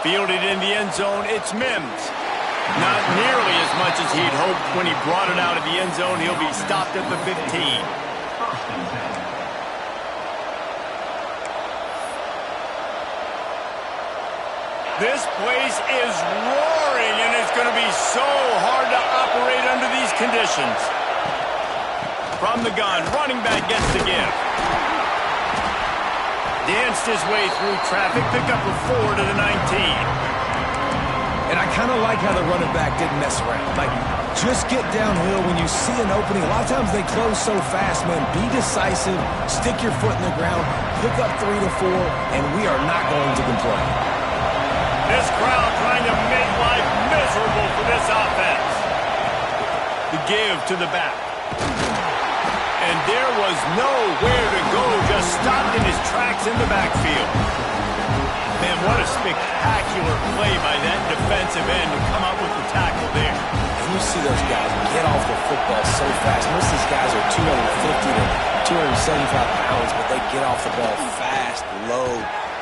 Fielded in the end zone, it's Mims. Not nearly as much as he'd hoped when he brought it out of the end zone. He'll be stopped at the 15. This place is roaring, and it's going to be so hard to operate under these conditions. From the gun, running back gets the give. Danced his way through traffic, pick up a 4 to the 19. And I kind of like how the running back didn't mess around. Like, just get downhill when you see an opening. A lot of times they close so fast, man. Be decisive, stick your foot in the ground, pick up 3 to 4, and we are not going to complain. This crowd trying to make life miserable for this offense. The give to the back. And there was nowhere to go, just stopped in his tracks in the backfield. Man, what a spectacular play by that defensive end to come up with the tackle there. And you see those guys get off the football so fast. Most of these guys are 250 to 275 pounds, but they get off the ball fast, low.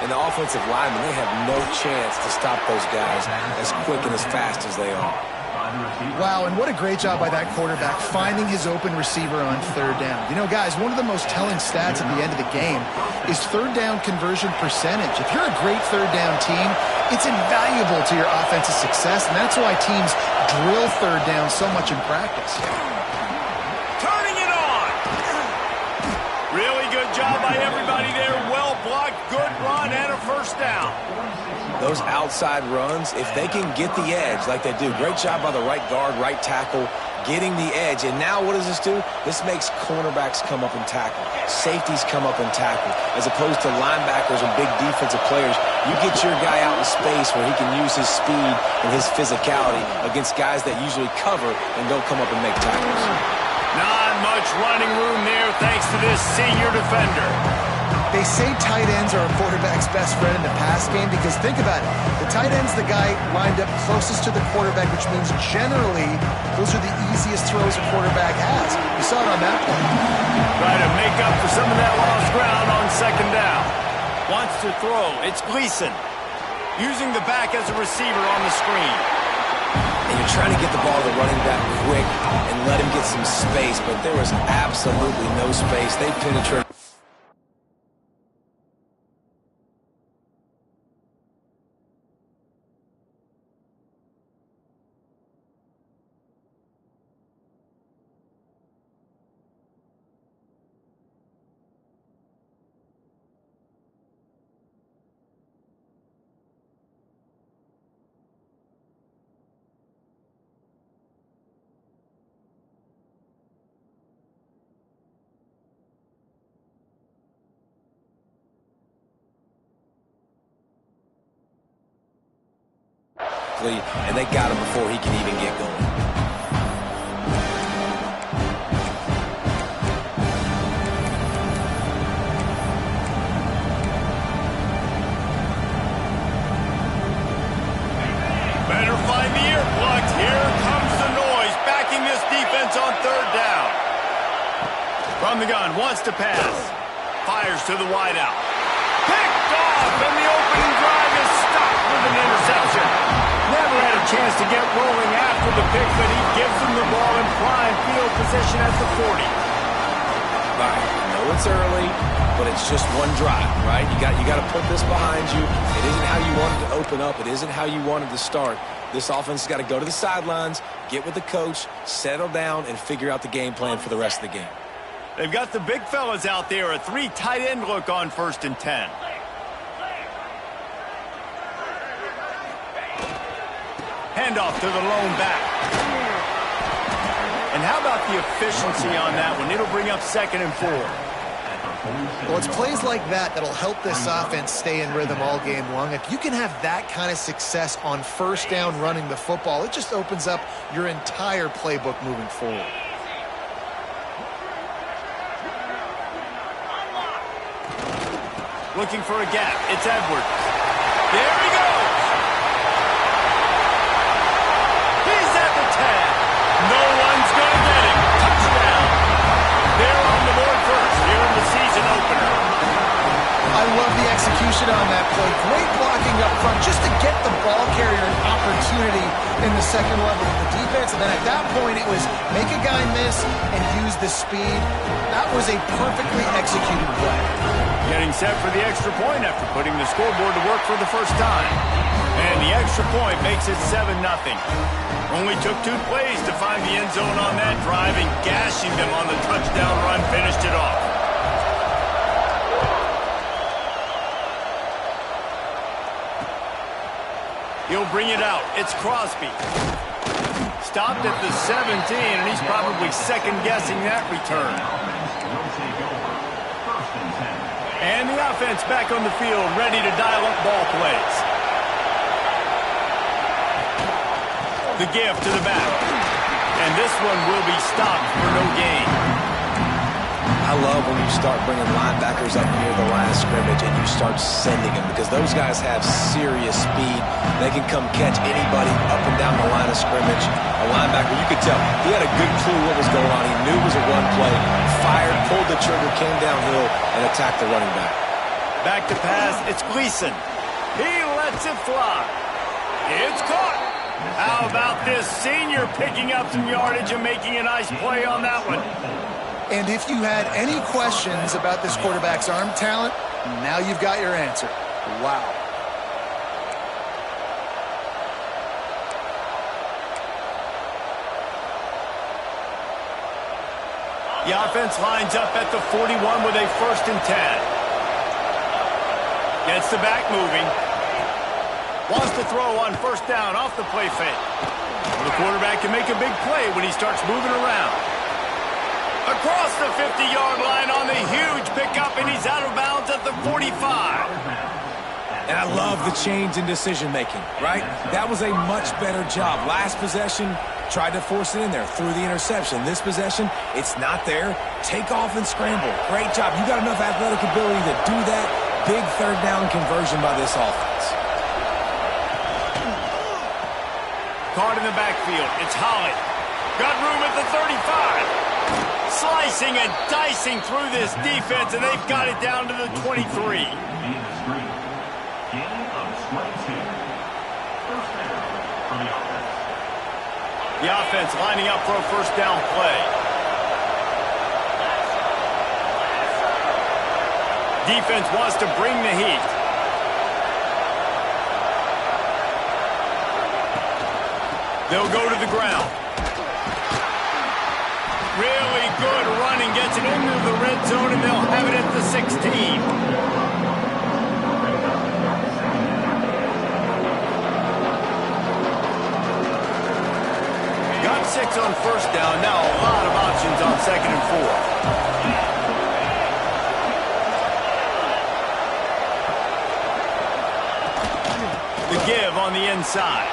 And the offensive linemen, they have no chance to stop those guys as quick and as fast as they are. Wow, and what a great job by that quarterback finding his open receiver on third down. You know, guys, one of the most telling stats at the end of the game is third down conversion percentage. If you're a great third down team, it's invaluable to your offensive success, and that's why teams drill third down so much in practice. Turning it on! Really good job by everybody there. Well blocked, good run, and a first down. Those outside runs, if they can get the edge like they do, great job by the right guard, right tackle, getting the edge. And now what does this do? This makes cornerbacks come up and tackle. Safeties come up and tackle. As opposed to linebackers and big defensive players, you get your guy out in space where he can use his speed and his physicality against guys that usually cover and don't come up and make tackles. Not much running room there thanks to this senior defender. They say tight ends are a quarterback's best friend in the pass game because think about it. The tight end's the guy lined up closest to the quarterback, which means generally those are the easiest throws a quarterback has. You saw it on that play. Try to make up for some of that lost ground on second down. Wants to throw. It's Gleason. Using the back as a receiver on the screen. And you're trying to get the ball to the running back quick and let him get some space, but there was absolutely no space. They penetrated. And they got him before he can even get going. Better find the earplugs. Here comes the noise, backing this defense on third down. From the gun, wants to pass. Fires to the wideout. Picked off, and the opening drive is stopped with an interception. Never had a chance to get rolling after the pick, but he gives them the ball in prime field position at the 40. Right. I know it's early, but it's just one drive, right? You got to put this behind you. It isn't how you wanted to open up. It isn't how you wanted to start. This offense has got to go to the sidelines, get with the coach, settle down, and figure out the game plan for the rest of the game. They've got the big fellas out there, a 3 tight end look on 1st and 10. Handoff to the lone back. And how about the efficiency on that one? It'll bring up 2nd and 4. Well, it's plays like that that'll help this offense stay in rhythm all game long. If you can have that kind of success on 1st down running the football, it just opens up your entire playbook moving forward. Looking for a gap. It's Edwards. There he goes. He's at the 10. No one's going to get him. Touchdown. They're on the board first here in the season opener. I love the execution on that play. Great blocking up front just to get the ball carrier an opportunity in the second level of the defense. And then at that point, it was make a guy miss and use the speed. That was a perfectly executed play. Getting set for the extra point after putting the scoreboard to work for the first time. And the extra point makes it 7-0. Only took 2 plays to find the end zone on that drive, and gashing them on the touchdown run finished it off. He'll bring it out. It's Crosby. Stopped at the 17, and he's probably second-guessing that return. And the offense back on the field, ready to dial up ball plays. The give to the back. And this one will be stopped for no gain. I love when you start bringing linebackers up near the line of scrimmage and you start sending them, because those guys have serious speed. They can come catch anybody up and down the line of scrimmage. A linebacker, you could tell, he had a good clue what was going on. He knew it was a run play, fired, pulled the trigger, came downhill, and attacked the running back. Back to pass, it's Gleason. He lets it fly. It's caught. How about this senior picking up some yardage and making a nice play on that one? And if you had any questions about this quarterback's arm talent, now you've got your answer. Wow. The offense lines up at the 41 with a 1st and 10. Gets the back moving. Wants to throw on 1st down off the play fake. The quarterback can make a big play when he starts moving around. Across the 50-yard line on the huge pickup, and he's out of bounds at the 45. And I love the change in decision-making, right? That was a much better job. Last possession, tried to force it in there, threw the interception. This possession, it's not there. Take off and scramble. Great job. You got enough athletic ability to do that. Big 3rd down conversion by this offense. Caught in the backfield. It's Holland. Got room at the 35. Slicing and dicing through this defense, and they've got it down to the 23. The offense lining up for a 1st down play. Defense wants to bring the heat. They'll go to the ground. Really good running, gets it into the red zone, and they'll have it at the 16. Got 6 on 1st down. Now a lot of options on 2nd and 4. The give on the inside.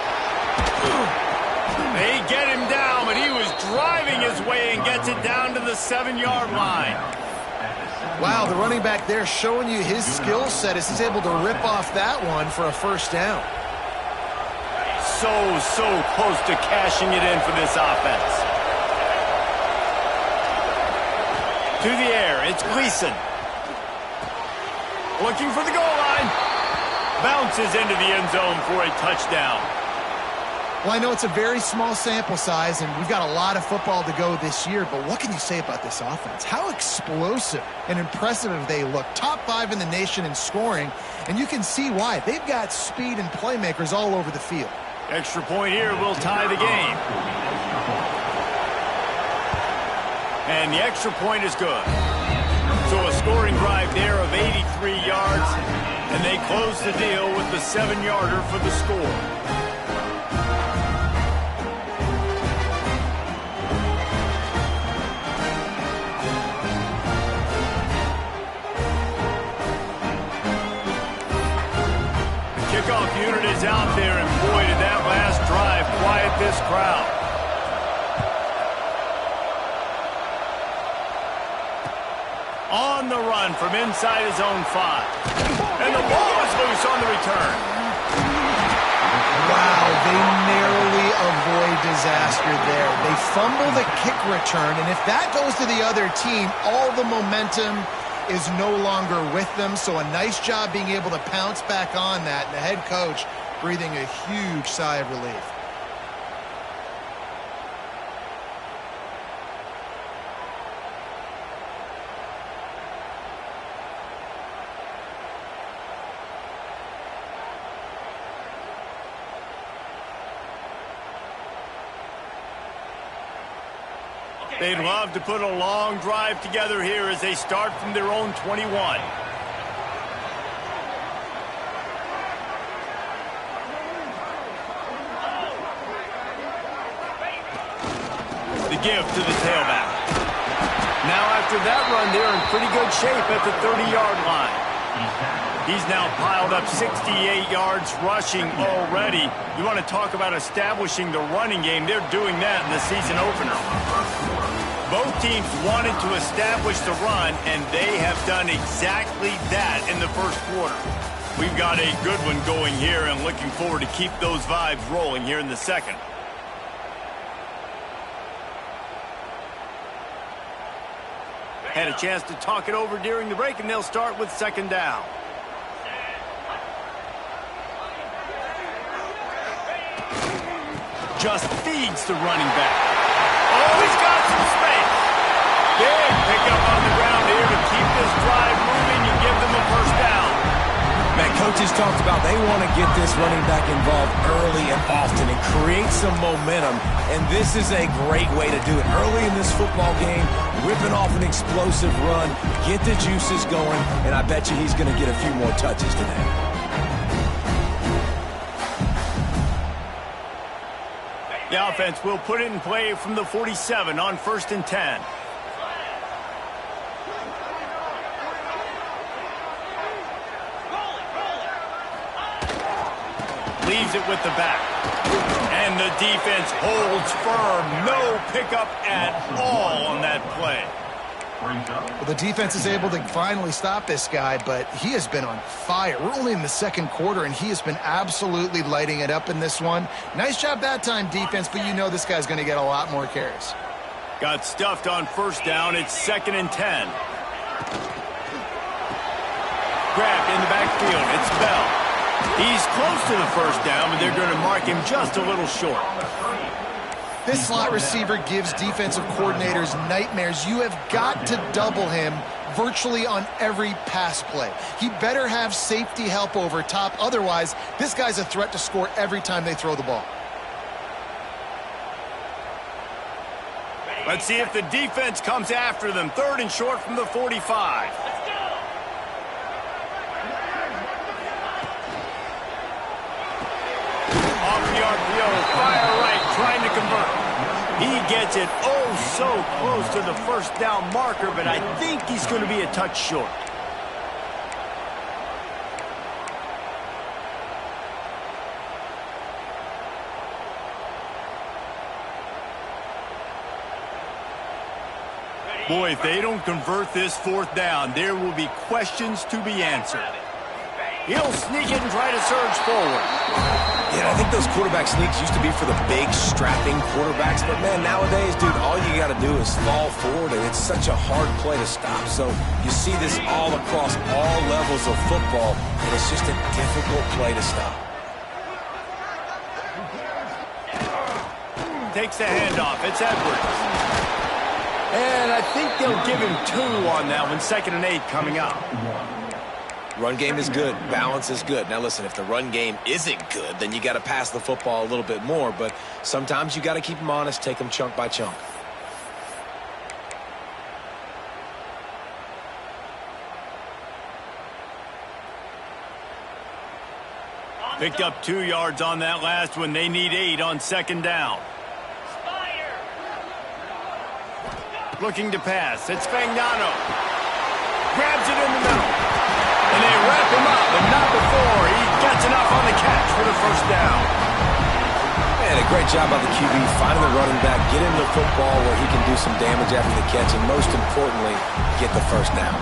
They get him down, but he was driving his way and gets it down to the 7-yard line. Wow, the running back there showing you his skill set as he's able to rip off that one for a 1st down. So close to cashing it in for this offense. To the air, it's Gleason. Looking for the goal line. Bounces into the end zone for a touchdown. Well, I know it's a very small sample size, and we've got a lot of football to go this year, but what can you say about this offense? How explosive and impressive have they looked? Top 5 in the nation in scoring, and you can see why. They've got speed and playmakers all over the field. Extra point here will tie the game. And the extra point is good. So a scoring drive there of 83 yards, and they close the deal with the 7-yarder for the score. Kickoff unit is out there, and boy, did that last drive quiet this crowd. On the run from inside his own 5. And the ball is loose on the return. Wow, they narrowly avoid disaster there. They fumble the kick return, and if that goes to the other team, all the momentum is no longer with them, so a nice job being able to pounce back on that. And the head coach breathing a huge sigh of relief. They'd love to put a long drive together here as they start from their own 21. The give to the tailback. Now after that run, they're in pretty good shape at the 30-yard line. He's now piled up 68 yards rushing already. You want to talk about establishing the running game. They're doing that in the season opener. Both teams wanted to establish the run, and they have done exactly that in the first quarter. We've got a good one going here and looking forward to keep those vibes rolling here in the second. Had a chance to talk it over during the break, and they'll start with second down. Just feeds the running back. Oh, he's got some space. Big pickup on the ground here to keep this drive moving and give them a first down. Man, coaches talked about they want to get this running back involved early and often and create some momentum, and this is a great way to do it. Early in this football game, whipping off an explosive run, get the juices going, and I bet you he's going to get a few more touches today. The offense will put it in play from the 47 on 1st and 10. Leaves it with the back. And the defense holds firm. No pickup at all on that play. Well, the defense is able to finally stop this guy, but he has been on fire. We're only in the second quarter, and he has been absolutely lighting it up in this one. Nice job that time, defense, but you know this guy's going to get a lot more carries. Got stuffed on first down. It's 2nd and 10. Grabbed in the backfield. It's Bell. He's close to the first down, but they're going to mark him just a little short. This slot receiver gives defensive coordinators nightmares. You have got to double him virtually on every pass play. He better have safety help over top. Otherwise, this guy's a threat to score every time they throw the ball. Let's see if the defense comes after them. 3rd and short from the 45. Off the RPO, fire right, trying to convert. He gets it oh so close to the first down marker, but I think he's going to be a touch short. Boy, if they don't convert this 4th down, there will be questions to be answered. He'll sneak it and try to surge forward. Yeah, I think those quarterback sneaks used to be for the big, strapping quarterbacks. But, man, nowadays, dude, all you got to do is fall forward, and it's such a hard play to stop. So you see this all across all levels of football, and it's just a difficult play to stop. Takes the handoff. It's Edwards. And I think they'll give him 2 on that one. 2nd and 8 coming up. Run game is good. Balance is good. Now, listen, if the run game isn't good, then you got to pass the football a little bit more. But sometimes you got to keep them honest, take them chunk by chunk. Picked up 2 yards on that last one. They need 8 on 2nd down. Looking to pass. It's Fagnano. Grabs it in the middle. And they wrap him up, but not before he gets enough on the catch for the first down. And a great job by the QB finding the running back, get him the football where he can do some damage after the catch, and most importantly, get the first down.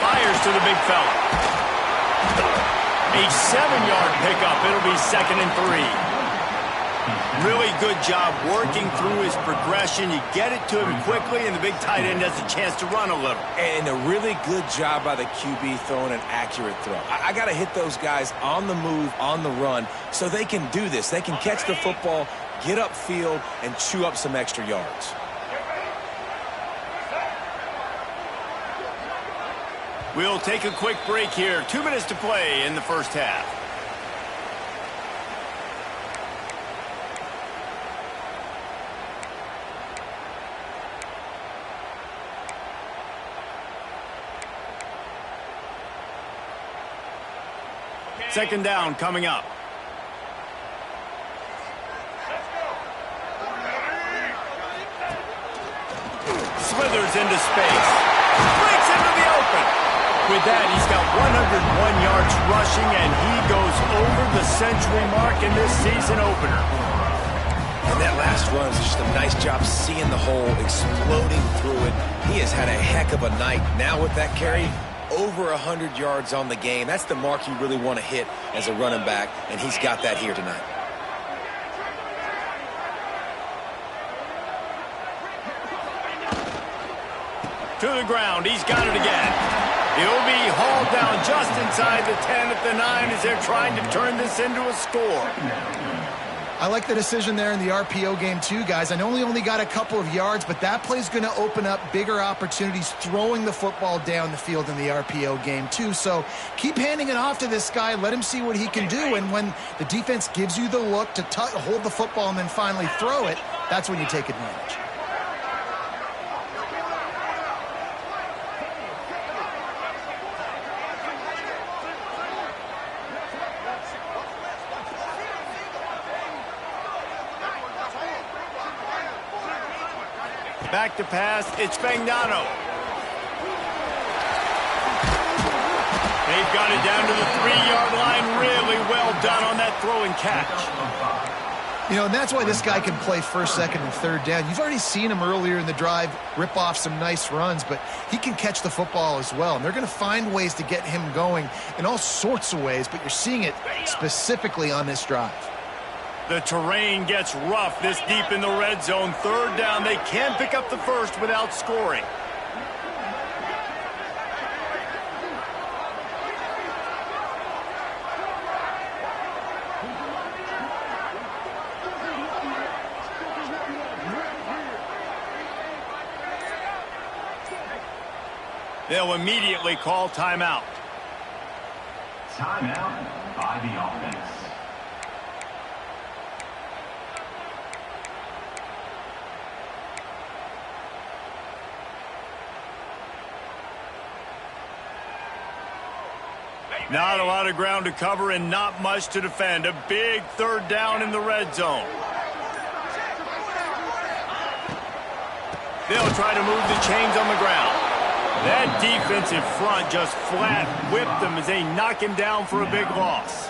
Fires to the big fella. A 7-yard pickup. It'll be 2nd and 3. Really good job working through his progression. You get it to him quickly, and the big tight end has a chance to run a little. And a really good job by the QB throwing an accurate throw. I got to hit those guys on the move, on the run, so they can do this. They can catch the football, get upfield, and chew up some extra yards. We'll take a quick break here. 2 minutes to play in the first half. Second down coming up. Slithers into space. Breaks into the open. With that, he's got 101 yards rushing, and he goes over the century mark in this season opener. And that last run is just a nice job seeing the hole, exploding through it. He has had a heck of a night. Now with that carry, over 100 yards on the game. That's the mark you really want to hit as a running back, and he's got that here tonight. To the ground. He's got it again. He'll be hauled down just inside the 10 at the 9 as they're trying to turn this into a score. I like the decision there in the RPO game too, guys. I know he only got a couple of yards, but that play's going to open up bigger opportunities throwing the football down the field in the RPO game too. So keep handing it off to this guy. Let him see what he can do. And when the defense gives you the look to hold the football and then finally throw it, that's when you take advantage. Back to pass, it's Fagnano. They've got it down to the 3-yard line. Really well done on that throw and catch. You know, and that's why this guy can play first, second, and third down. You've already seen him earlier in the drive rip off some nice runs, but he can catch the football as well. And they're going to find ways to get him going in all sorts of ways, but you're seeing it specifically on this drive. The terrain gets rough this deep in the red zone. Third down, they can pick up the first without scoring. They'll immediately call timeout. Timeout by the offense. Not a lot of ground to cover and not much to defend. A big third down in the red zone. They'll try to move the chains on the ground. That defensive front just flat whipped them as they knock him down for a big loss.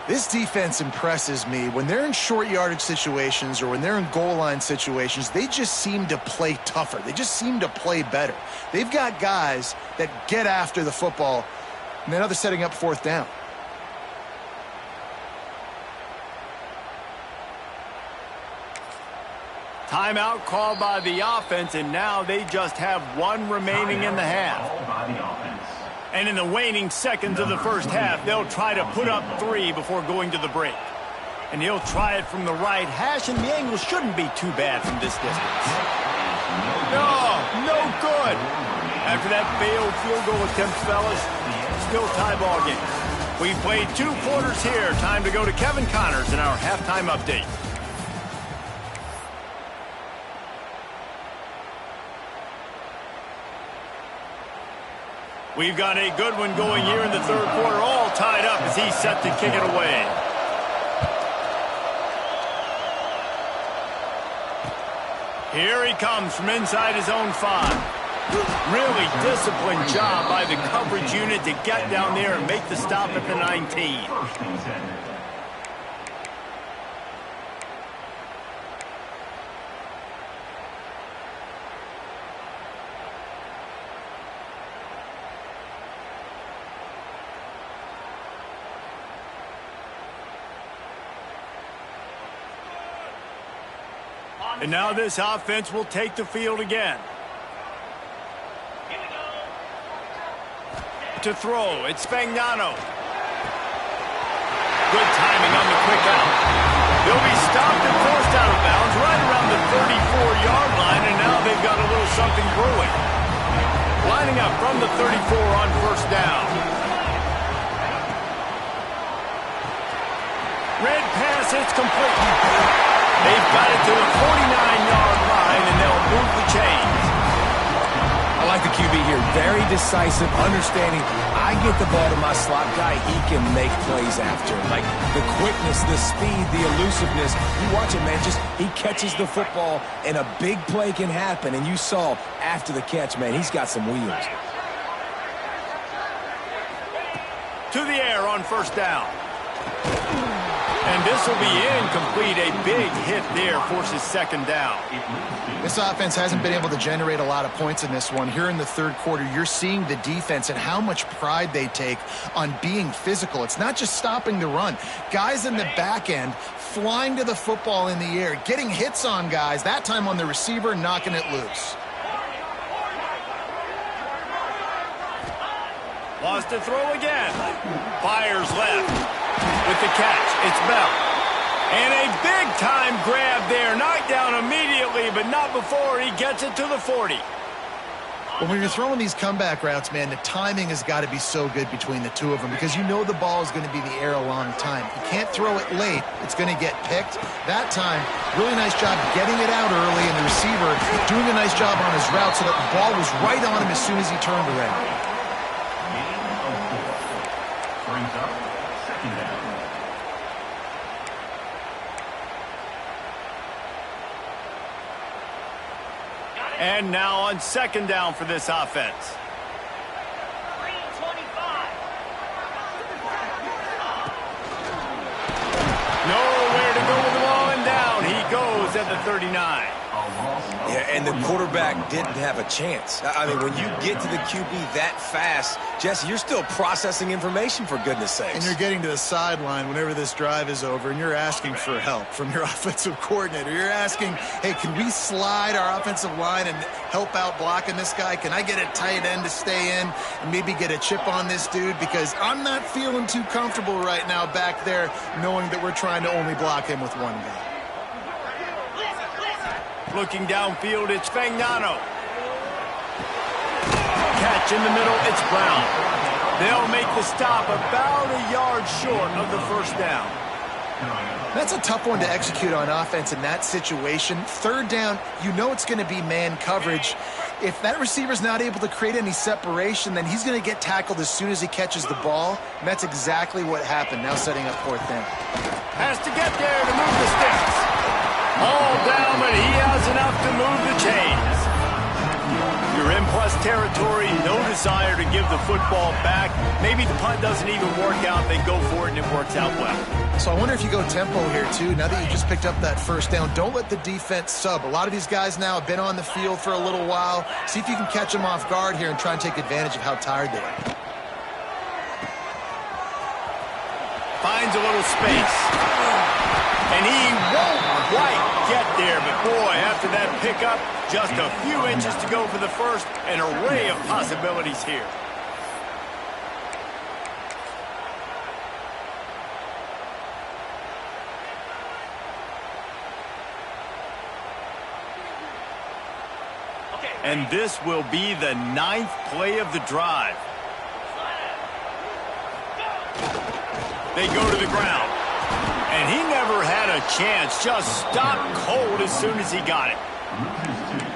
This defense impresses me. When they're in short yardage situations or when they're in goal line situations, they just seem to play tougher. They just seem to play better. They've got guys that get after the football. And now they're setting up fourth down. Timeout called by the offense, and now they just have one remaining in the half. And in the waning seconds of the first half, they'll try to put up 3 before going to the break. And he'll try it from the right hash, and the angle shouldn't be too bad from this distance. No good. After that failed field goal attempt, fellas, still tie ball game. We've played 2 quarters here. Time to go to Kevin Connors in our halftime update. We've got a good one going here in the third quarter, all tied up as he's set to kick it away. Here he comes from inside his own 5. Really disciplined job by the coverage unit to get down there and make the stop at the 19. And now this offense will take the field again. To throw, it's Fagnano. Good timing on the quick out. They'll be stopped and forced out of bounds right around the 34-yard line, and now they've got a little something brewing. Lining up from the 34 on first down. Red pass, it's complete. They've got it to the 49-yard line, and they'll move the chains. I like the QB here. Very decisive, understanding. I get the ball to my slot guy. He can make plays after. Like the quickness, the speed, the elusiveness. You watch it, man. Just he catches the football, and a big play can happen. And you saw after the catch, man, he's got some wheels. To the air on first down. And this will be incomplete. A big hit there forces second down. This offense hasn't been able to generate a lot of points in this one. Here in the third quarter, you're seeing the defense and how much pride they take on being physical. It's not just stopping the run. Guys in the back end flying to the football in the air, getting hits on guys, that time on the receiver, knocking it loose. Lost to throw again. Fires left. With the catch, it's Bell. And a big-time grab there. Knocked down immediately, but not before he gets it to the 40. Well, when you're throwing these comeback routes, man, the timing has got to be so good between the two of them because you know the ball is going to be in the air a long time. You can't throw it late. It's going to get picked. That time, really nice job getting it out early, and the receiver doing a nice job on his route so that the ball was right on him as soon as he turned around. Brings up second down. And now on second down for this offense. Nowhere to go with the ball and down. He goes at the 39. Yeah, and the quarterback didn't have a chance. I mean, when you get to the QB that fast, Jesse, you're still processing information, for goodness sakes. And you're getting to the sideline whenever this drive is over, and you're asking for help from your offensive coordinator. You're asking, hey, can we slide our offensive line and help out blocking this guy? Can I get a tight end to stay in and maybe get a chip on this dude? Because I'm not feeling too comfortable right now back there knowing that we're trying to only block him with one guy. Looking downfield, it's Fagnano. Catch in the middle, it's Brown. They'll make the stop about a yard short of the first down. That's a tough one to execute on offense in that situation. Third down, you know it's going to be man coverage. If that receiver's not able to create any separation, then he's going to get tackled as soon as he catches the ball. And that's exactly what happened, now setting up fourth down. Has to get there to move the sticks. All down, but he has enough to move the chains. You're in plus territory, no desire to give the football back. Maybe the punt doesn't even work out. They go for it, and it works out well. So I wonder if you go tempo here, too. Now that you just picked up that first down, don't let the defense sub. A lot of these guys now have been on the field for a little while. See if you can catch them off guard here and try and take advantage of how tired they are. Finds a little space. And he won't quite get there, but boy, after that pickup, just a few inches to go for the first. An array of possibilities here. And this will be the 9th play of the drive. They go to the ground. And he never had a chance, just stopped cold as soon as he got it.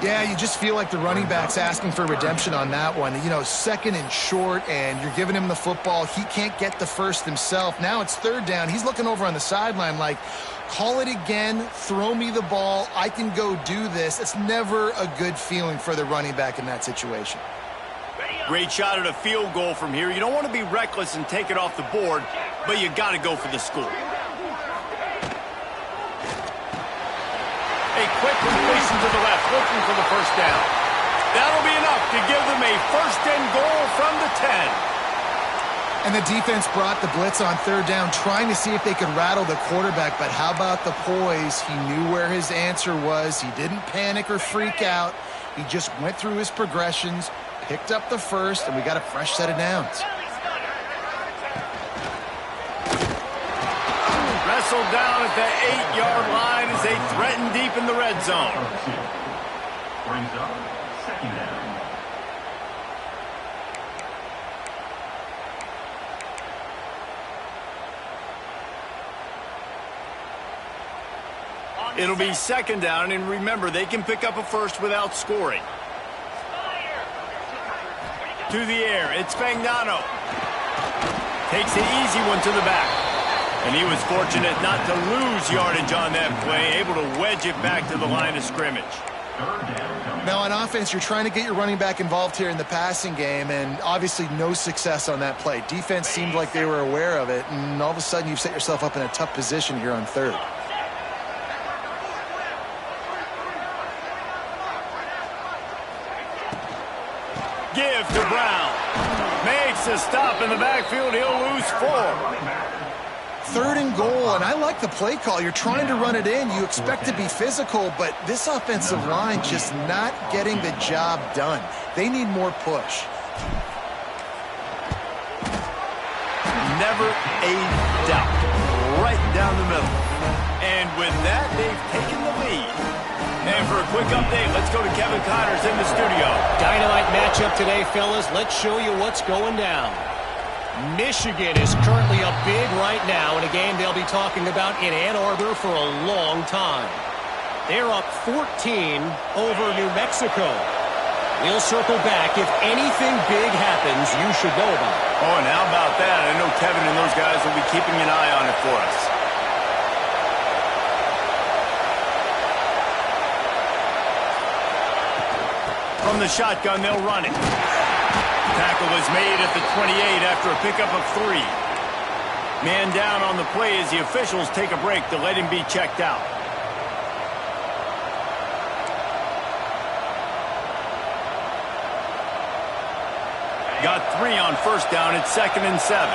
Yeah, you just feel like the running back's asking for redemption on that one. You know, second and short, and you're giving him the football. He can't get the first himself. Now it's third down. He's looking over on the sideline like, call it again, throw me the ball, I can go do this. It's never a good feeling for the running back in that situation. Great shot at a field goal from here. You don't want to be reckless and take it off the board, but you got to go for the score. A quick completion to the left, looking for the first down. That'll be enough to give them a first and goal from the 10. And the defense brought the blitz on third down, trying to see if they could rattle the quarterback. But how about the poise? He knew where his answer was. He didn't panic or freak out. He just went through his progressions, picked up the first, and we got a fresh set of downs. Wrestled down at the 8-yard line as they threaten deep in the red zone. Brings up second down. It'll be second down, and remember, they can pick up a first without scoring. To the air, it's Spagnano. Takes the easy one to the back. And he was fortunate not to lose yardage on that play, able to wedge it back to the line of scrimmage. Now on offense, you're trying to get your running back involved here in the passing game, and obviously no success on that play. Defense seemed like they were aware of it, and all of a sudden you've set yourself up in a tough position here on third. Give to Brown. Makes a stop in the backfield. He'll lose 4. Third and goal, and I like the play call. You're trying to run it in. You expect to be physical, but this offensive line just not getting the job done. They need more push. Never a doubt. Right down the middle. And with that, they've taken the lead. And for a quick update, let's go to Kevin Connors in the studio. Dynamite matchup today, fellas. Let's show you what's going down. Michigan is currently up big right now in a game they'll be talking about in Ann Arbor for a long time. They're up 14 over New Mexico. We'll circle back. If anything big happens, you should know about it. Oh, and how about that? I know Kevin and those guys will be keeping an eye on it for us. From the shotgun, they'll run it. Tackle was made at the 28 after a pickup of 3. Man down on the play as the officials take a break to let him be checked out. Got 3 on first down. It's 2nd and 7.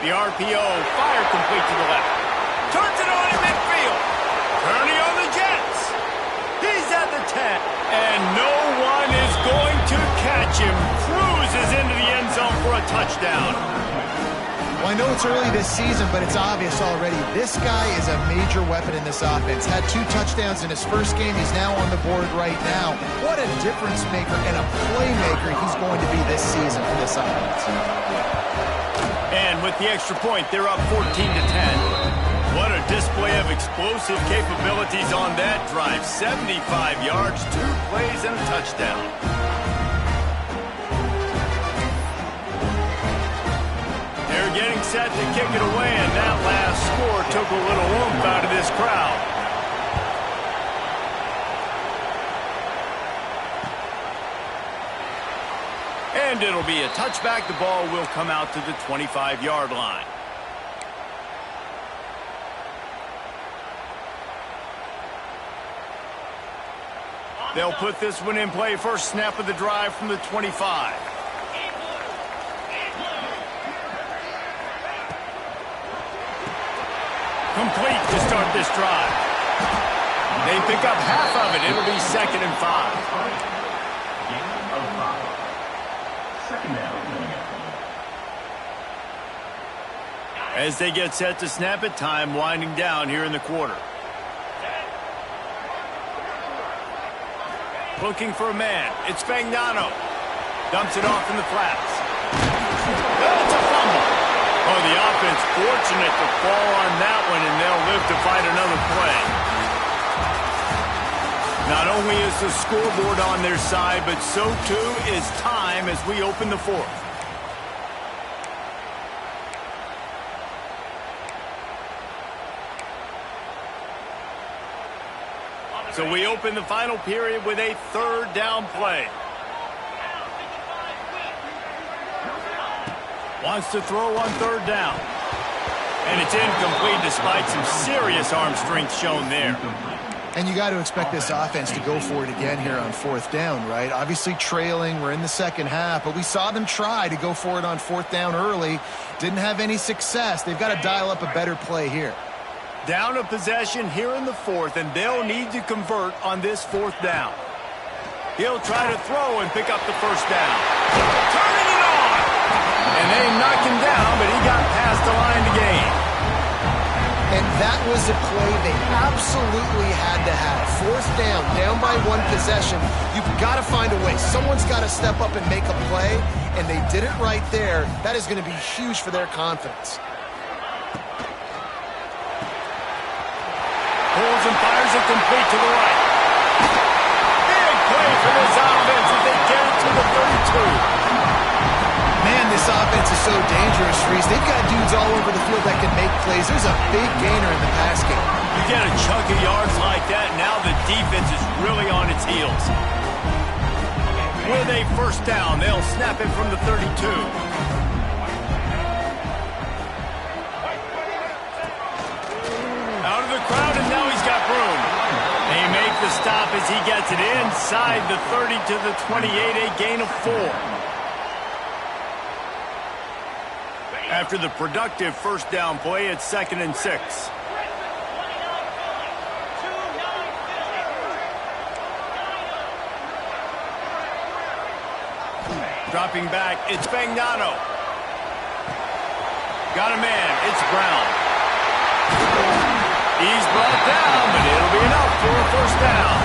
The RPO, fire complete to the left. Turns it on in midfield. Kearney on the Jets. He's at the 10. And no one is going to catch him. Cruises into the end zone for a touchdown. Well, I know it's early this season, but it's obvious already. This guy is a major weapon in this offense. Had 2 touchdowns in his first game. He's now on the board right now. What a difference maker and a playmaker he's going to be this season for this offense. And with the extra point, they're up 14-10. What a display of explosive capabilities on that drive. 75 yards, 2 plays, and a touchdown. They're getting set to kick it away, and that last score took a little oomph out of this crowd. And it'll be a touchback. The ball will come out to the 25-yard line. They'll put this one in play. First snap of the drive from the 25. Complete to start this drive. They pick up half of it. It'll be 2nd and 5. Second down. As they get set to snap it, time winding down here in the quarter. Looking for a man. It's Spagnano. Dumps it off in the flats. That's a fumble. Oh, the offense fortunate to fall on that one, and they'll live to fight another play. Not only is the scoreboard on their side, but so too is time as we open the 4th. So we open the final period with a 3rd down play. Wants to throw on 3rd down. And it's incomplete despite some serious arm strength shown there. And you got to expect this offense to go for it again here on fourth down, right? Obviously trailing, we're in the second half, but we saw them try to go for it on fourth down early. Didn't have any success. They've got to dial up a better play here. Down a possession here in the fourth, and they'll need to convert on this fourth down. He'll try to throw and pick up the first down. Turning it on! And they knocked him down, but he got past the line to gain. And that was a play they absolutely had to have. Fourth down by one possession. You've got to find a way. Someone's got to step up and make a play, and they did it right there. That is going to be huge for their confidence. Pulls and fires it complete to the right. Big play for this offense as they get it to the 32. Man, this offense is so dangerous, Reese. They've got dudes all over the field that can make plays. There's a big gainer in the pass game. You get a chunk of yards like that, now the defense is really on its heels. With a first down, they'll snap it from the 32. Out of the crowd, and now he's got room. They make the stop as he gets it inside the 30 to the 28, a gain of 4. After the productive first down play, it's 2nd and 6. Dropping back, it's Fagnano. Got a man, it's Brown. He's brought down, but it'll be enough for a first down.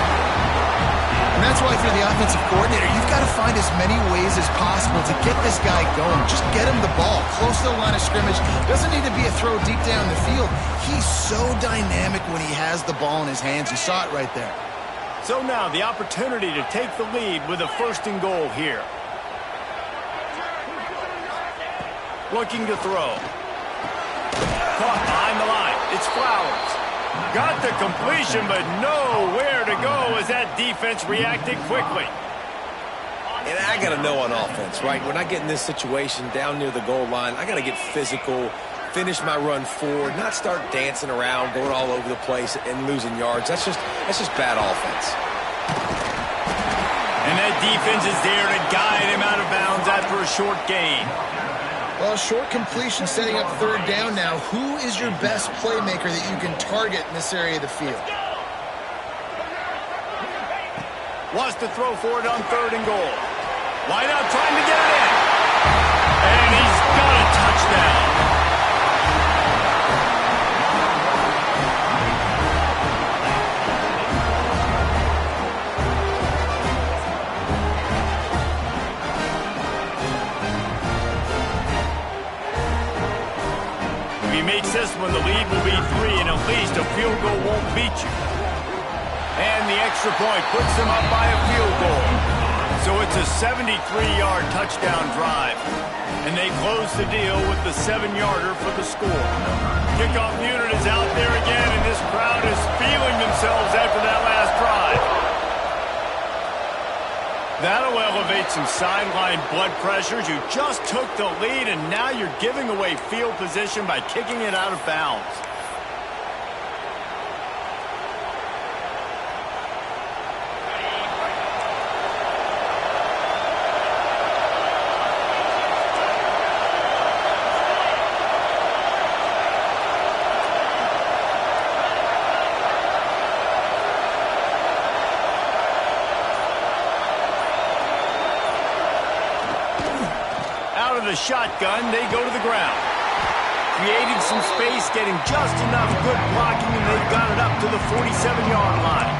And that's why if you're the offensive coordinator, you've got to find as many ways as possible to get this guy going. Just get him the ball close to the line of scrimmage. Doesn't need to be a throw deep down the field. He's so dynamic when he has the ball in his hands. You saw it right there. So now the opportunity to take the lead with a 1st and goal here. Looking to throw. Caught behind the line. It's Flowers. Got the completion, but nowhere to go as that defense reacted quickly. And I got to know on offense, right? When I get in this situation down near the goal line, I got to get physical, finish my run forward, not start dancing around, going all over the place and losing yards. That's just bad offense. And that defense is there to guide him out of bounds after a short gain. Well, short completion setting up third down now. Who is your best playmaker that you can target in this area of the field? Wants to throw for it on 3rd and goal. Wide out trying to get it in. And he's got a touchdown. If he makes this one, the lead will be 3, and at least a field goal won't beat you. And the extra point puts them up by a field goal. So it's a 73-yard touchdown drive. And they close the deal with the 7-yarder for the score. Kickoff unit is out there again, and this crowd is feeling themselves after that last drive. That'll elevate some sideline blood pressures. You just took the lead, and now you're giving away field position by kicking it out of bounds. The shotgun, they go to the ground. Creating some space, getting just enough good blocking, and they've got it up to the 47-yard line.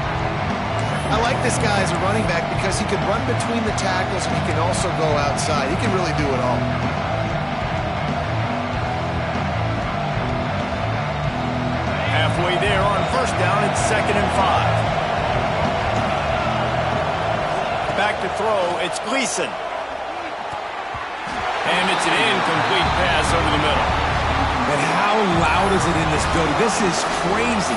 I like this guy as a running back because he can run between the tackles and he can also go outside. He can really do it all. Halfway there on first down, it's 2nd and 5. Back to throw, it's Gleason. And it's an incomplete pass over the middle. But how loud is it in this building? This is crazy.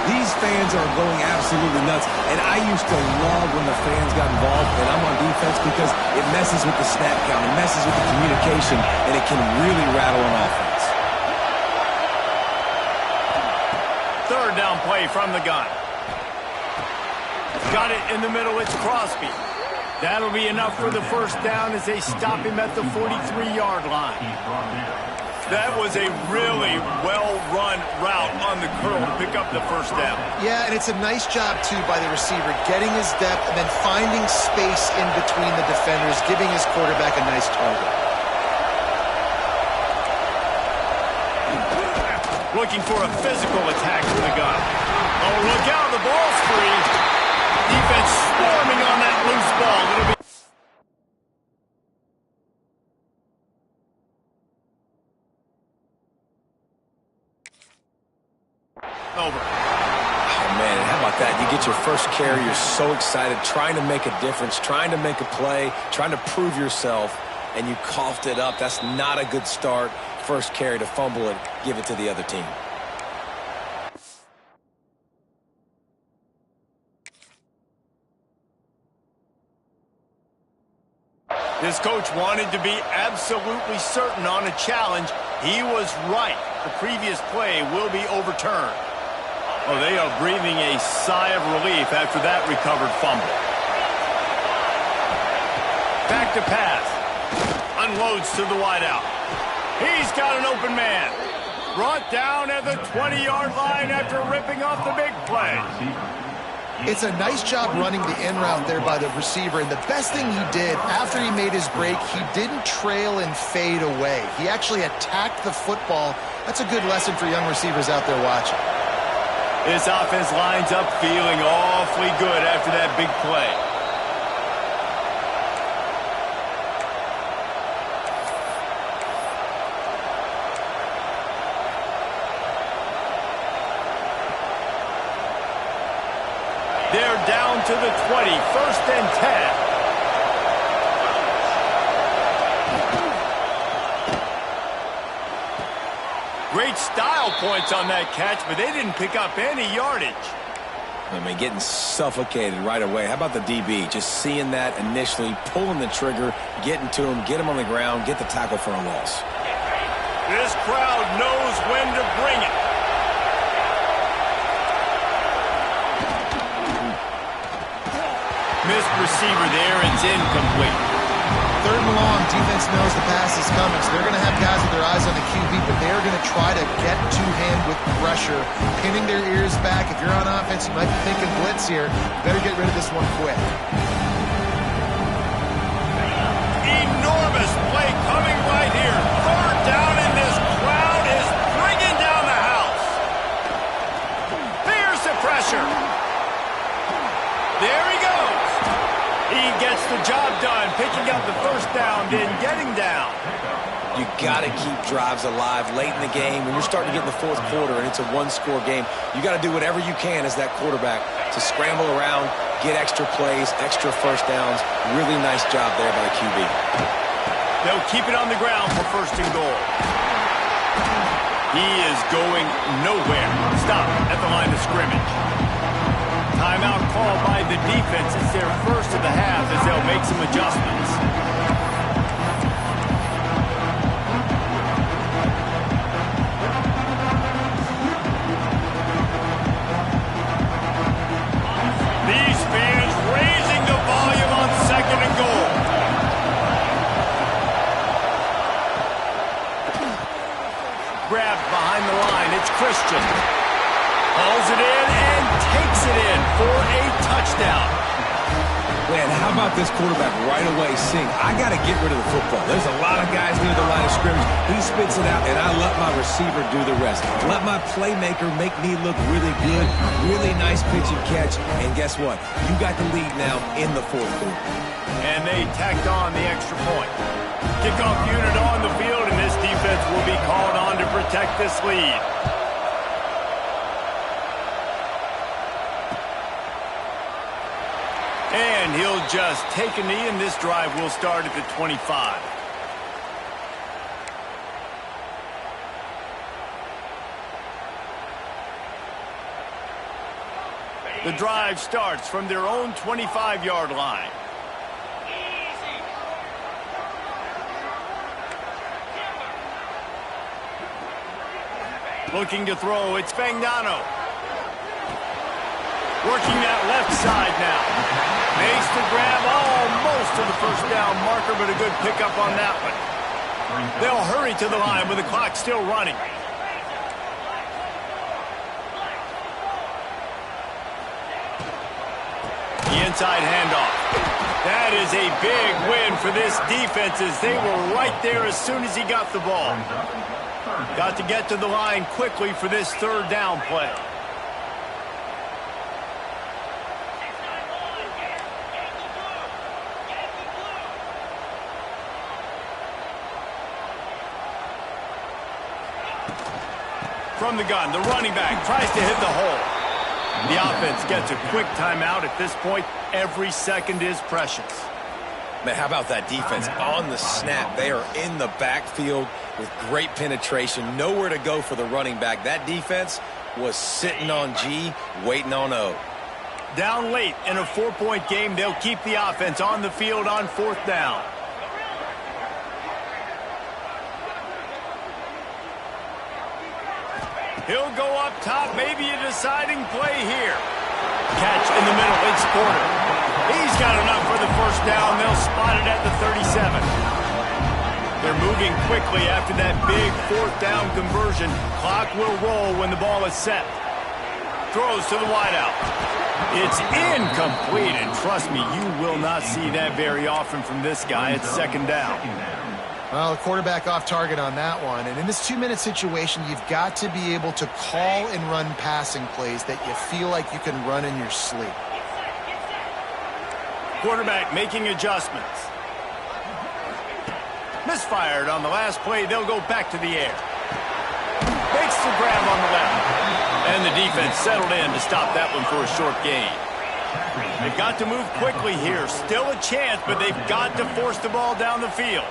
These fans are going absolutely nuts. And I used to love when the fans got involved, and I'm on defense because it messes with the snap count, it messes with the communication, and it can really rattle an offense. 3rd down play from the gun. Got it in the middle. It's Crosby. That'll be enough for the first down as they stop him at the 43-yard line. That was a really well-run route on the curl to pick up the first down. Yeah, and it's a nice job, too, by the receiver, getting his depth and then finding space in between the defenders, giving his quarterback a nice target. Looking for a physical attack from the gun. Oh, look out, the ball's free. Defense swarming on that loose ball. It'll be over. Oh, man, how about that? You get your first carry, you're so excited, trying to make a difference, trying to make a play, trying to prove yourself, and you coughed it up. That's not a good start. First carry to fumble it, give it to the other team. This coach wanted to be absolutely certain on a challenge. He was right. The previous play will be overturned. Oh, they are breathing a sigh of relief after that recovered fumble. Back to pass. Unloads to the wideout. He's got an open man. Brought down at the 20-yard line after ripping off the big play. It's a nice job running the in route there by the receiver, and the best thing he did after he made his break, he didn't trail and fade away. He actually attacked the football. That's a good lesson for young receivers out there watching. This offense lines up feeling awfully good after that big play. They're down to the 20, 1st and 10. Great style points on that catch, but they didn't pick up any yardage. I mean, getting suffocated right away. How about the DB? Just seeing that initially, pulling the trigger, getting to him, get him on the ground, get the tackle for a loss. This crowd knows when to bring it. Missed receiver there. It's incomplete. 3rd and long, defense knows the pass is coming, so they're going to have guys with their eyes on the QB, but they're going to try to get to him with pressure, pinning their ears back. If you're on offense, you might be thinking blitz here. You better get rid of this one quick. Enormous play coming right here. 3rd down, and this crowd is bringing down the house. There's the pressure. There he goes. He gets the job done, picking up the first down, then getting down. You got to keep drives alive late in the game. When you're starting to get in the 4th quarter and it's a one-score game, you got to do whatever you can as that quarterback to scramble around, get extra plays, extra first downs. Really nice job there by the QB. They'll keep it on the ground for 1st and goal. He is going nowhere. Stop at the line of scrimmage. Timeout called by the defense. It's their first of the half as they'll make some adjustments. These fans raising the volume on 2nd and goal. Grabbed behind the line. It's Christian. Hauls it in and takes it in for a touchdown. Man, how about this quarterback right away seeing, I got to get rid of the football. There's a lot of guys near the line of scrimmage. He spits it out, and I let my receiver do the rest. Let my playmaker make me look really good. Really nice pitch and catch. And guess what? You got the lead now in the 4th quarter. And they tacked on the extra point. Kickoff unit on the field, and this defense will be called on to protect this lead. And he'll just take a knee, and this drive will start at the 25. The drive starts from their own 25-yard line. Looking to throw, it's Fagnano. Working that left side now. Makes the grab almost to the first down marker, but a good pickup on that one. They'll hurry to the line with the clock still running. The inside handoff. That is a big win for this defense as they were right there as soon as he got the ball. Got to get to the line quickly for this third down play. From the gun, the running back tries to hit the hole. The offense gets a quick timeout at this point. Every second is precious. Man, how about that defense on the snap? They are in the backfield with great penetration. Nowhere to go for the running back. That defense was sitting on G, waiting on O. Down late in a 4-point game, they'll keep the offense on the field on fourth down. He'll go up top, maybe a deciding play here. Catch in the middle, it's Porter. He's got enough for the first down. They'll spot it at the 37. They're moving quickly after that big fourth down conversion. Clock will roll when the ball is set. Throws to the wideout. It's incomplete, and trust me, you will not see that very often from this guy. It's second down. Well, the quarterback off target on that one. And in this 2-minute situation, you've got to be able to call and run passing plays that you feel like you can run in your sleep. Quarterback making adjustments. Misfired on the last play. They'll go back to the air. Makes the grab on the left. And the defense settled in to stop that one for a short gain. They've got to move quickly here. Still a chance, but they've got to force the ball down the field.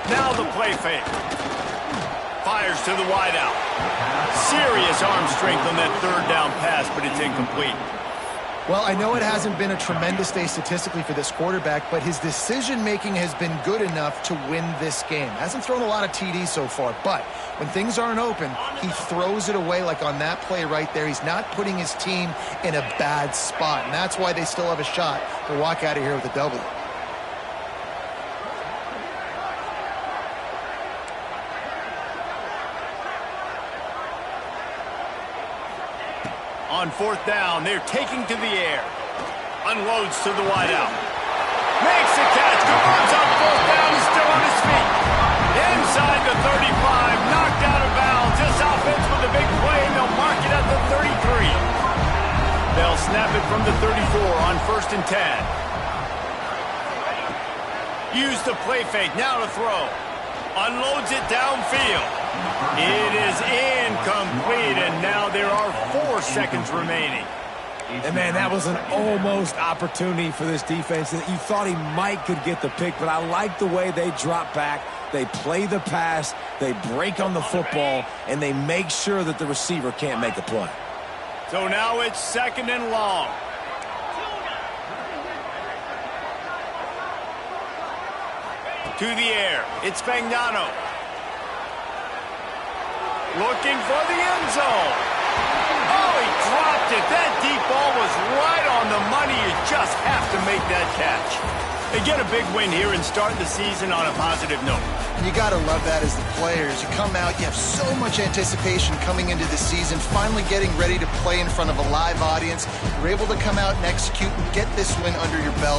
Now the play fake. Fires to the wideout. Serious arm strength on that third down pass, but it's incomplete. Well, I know it hasn't been a tremendous day statistically for this quarterback, but his decision-making has been good enough to win this game. Hasn't thrown a lot of TDs so far, but when things aren't open, he throws it away like on that play right there. He's not putting his team in a bad spot, and that's why they still have a shot to walk out of here with a W. On fourth down, they're taking to the air. Unloads to the wideout. Makes the catch. Converts on fourth down. He's still on his feet. Inside the 35. Knocked out of bounds. This offense with a big play. They'll mark it at the 33. They'll snap it from the 34 on 1st and 10. Use the play fake. Now to throw. Unloads it downfield. It is incomplete, and now there are 4 seconds remaining. And, man, that was an almost opportunity for this defense. You thought he might could get the pick, but I like the way they drop back. They play the pass, they break on the football, and they make sure that the receiver can't make a play. So now it's 2nd and long. To the air. It's Fagnano. Looking for the end zone. Oh, he dropped it. That deep ball was right on the money. You just have to make that catch. They get a big win here and start the season on a positive note. And you got to love that as the players. You come out, you have so much anticipation coming into the season, finally getting ready to play in front of a live audience. You're able to come out and execute and get this win under your belt.